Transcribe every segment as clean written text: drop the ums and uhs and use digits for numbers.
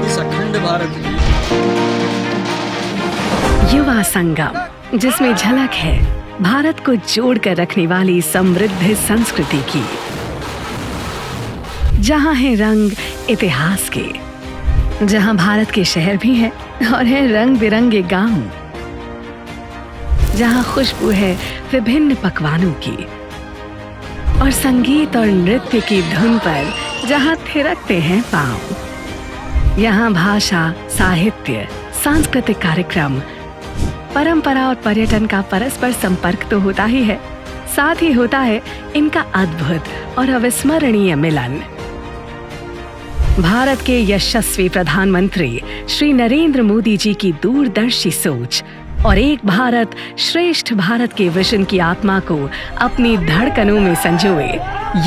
इस अखंड भारत की युवा संगम, जिसमें झलक है भारत को जोड़कर रखने वाली समृद्ध संस्कृति की। जहां है रंग इतिहास के, जहां भारत के शहर भी हैं और हैं रंग बिरंगे गांव, जहां खुशबू है विभिन्न पकवानों की और संगीत और नृत्य की धुन पर जहां थिरकते हैं पांव। यहाँ भाषा, साहित्य, सांस्कृतिक कार्यक्रम, परंपरा और पर्यटन का परस्पर संपर्क तो होता ही है, साथ ही होता है इनका अद्भुत और अविस्मरणीय मिलन। भारत के यशस्वी प्रधानमंत्री श्री नरेंद्र मोदी जी की दूरदर्शी सोच और एक भारत श्रेष्ठ भारत के विजन की आत्मा को अपनी धड़कनों में संजोए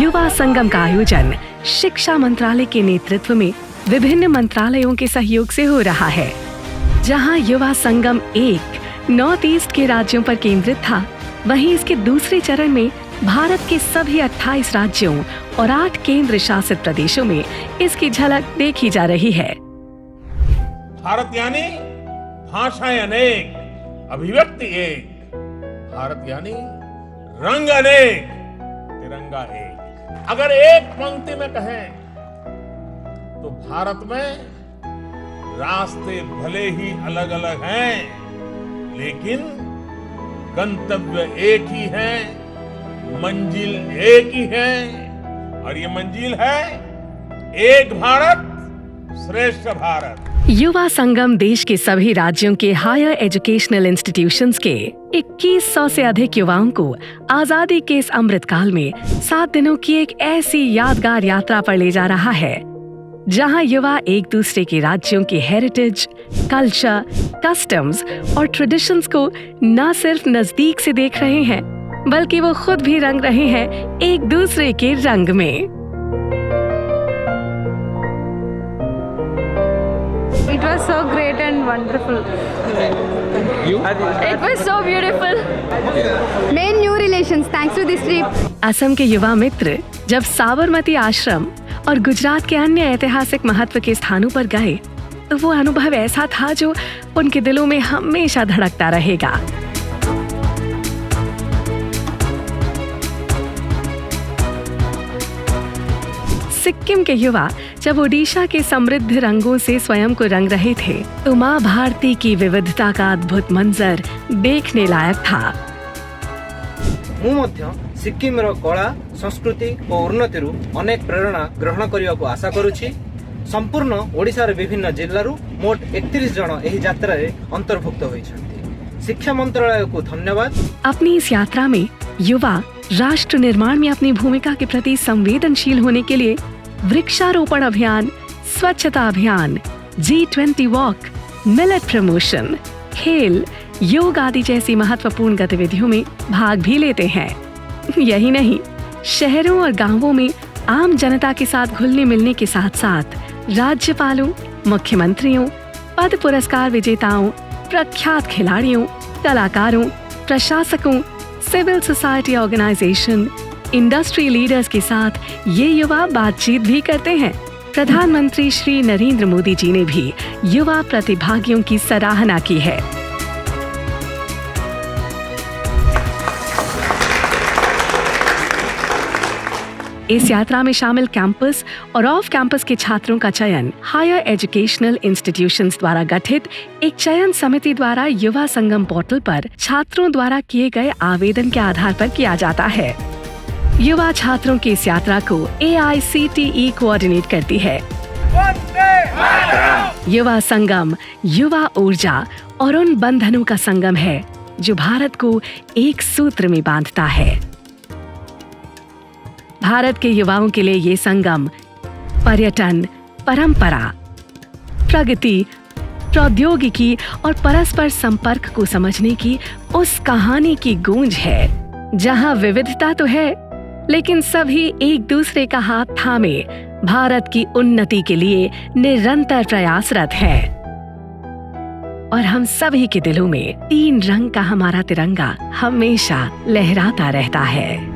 युवा संगम का आयोजन शिक्षा मंत्रालय के नेतृत्व में विभिन्न मंत्रालयों के सहयोग से हो रहा है। जहां युवा संगम 1 नॉर्थ ईस्ट के राज्यों पर केंद्रित था, वहीं इसके दूसरे चरण में भारत के सभी 28 राज्यों और 8 केंद्र शासित प्रदेशों में इसकी झलक देखी जा रही है। भारत यानी भाषाएं अनेक, अभिव्यक्ति एक। भारत यानी रंग अनेक, तिरंगा एक। अगर एक पंक्ति में कहें तो भारत में रास्ते भले ही अलग अलग हैं, लेकिन गंतव्य एक ही है, मंजिल एक ही है, और ये मंजिल है एक भारत श्रेष्ठ भारत। युवा संगम देश के सभी राज्यों के हायर एजुकेशनल इंस्टीट्यूशंस के 2100 से अधिक युवाओं को आजादी के इस अमृत काल में 7 दिनों की एक ऐसी यादगार यात्रा पर ले जा रहा है, जहां युवा एक दूसरे के राज्यों के हेरिटेज, कल्चर, कस्टम्स और ट्रेडिशंस को न सिर्फ नजदीक से देख रहे हैं, बल्कि वो खुद भी रंग रहे हैं एक दूसरे के रंग में। It was so great and wonderful. It was so beautiful. Made new relations thanks to this trip. Assam के युवा मित्र जब साबरमती आश्रम और गुजरात के अन्य ऐतिहासिक महत्व के स्थानों पर गए, तो वो अनुभव ऐसा था जो उनके दिलों में हमेशा धड़कता रहेगा। सिक्किम के युवा जब ओडिशा के समृद्ध रंगों से स्वयं को रंग रहे थे, तो माँ भारती की विविधता का अद्भुत मंजर देखने लायक था। ମୁଁ ମଧ୍ୟ ସିକ୍କିମର କଳା, ସଂସ୍କୃତି ଓ ଉନ୍ନତିରୁ ଅନେକ ପ୍ରେରଣା ଗ୍ରହଣ କରିବାକୁ ଆଶା କରୁଛି। ସମ୍ପୂର୍ଣ୍ଣ ଓଡ଼ିଶାର ବିଭିନ୍ନ ଜିଲ୍ଲାରୁ ମୋଟ 31 ଜଣ ଏହି ଯାତ୍ରାରେ ଅନ୍ତର୍ଭୁକ୍ତ ହୋଇଛନ୍ତି। शिक्षा मंत्रालय को धन्यवाद। अपनी इस यात्रा में युवा राष्ट्र निर्माण में अपनी भूमिका के प्रति संवेदनशील होने के लिए वृक्षारोपण अभियान, स्वच्छता अभियान, G20 वॉक, मिलेट प्रमोशन, खेल, योग आदि जैसी महत्वपूर्ण गतिविधियों में भाग भी लेते हैं। यही नहीं, शहरों और गांवों में आम जनता के साथ घुलने मिलने के साथ साथ राज्यपालों, मुख्यमंत्रियों, पद्म पुरस्कार विजेताओं, प्रख्यात खिलाड़ियों, कलाकारों, प्रशासकों, civil society organisation, industry leaders के साथ ये युवा बातचीत भी करते हैं। प्रधानमंत्री श्री नरेंद्र मोदी जी ने भी युवा प्रतिभागियों की सराहना की है। इस यात्रा में शामिल कैंपस और ऑफ कैंपस के छात्रों का चयन हायर एजुकेशनल इंस्टीट्यूशंस द्वारा गठित एक चयन समिति द्वारा युवा संगम पोर्टल पर छात्रों द्वारा किए गए आवेदन के आधार पर किया जाता है। युवा छात्रों की इस यात्रा को AICTE कोऑर्डिनेट करती है। युवा संगम युवा ऊर्जा और उन बंधनों का संगम है जो भारत को एक सूत्र में बांधता है। भारत के युवाओं के लिए ये संगम पर्यटन, परंपरा, प्रगति, प्रौद्योगिकी और परस्पर संपर्क को समझने की उस कहानी की गूंज है, जहां विविधता तो है, लेकिन सभी एक दूसरे का हाथ थामे भारत की उन्नति के लिए निरंतर प्रयासरत है। और हम सभी के दिलों में 3 रंग का हमारा तिरंगा हमेशा लहराता रहता है।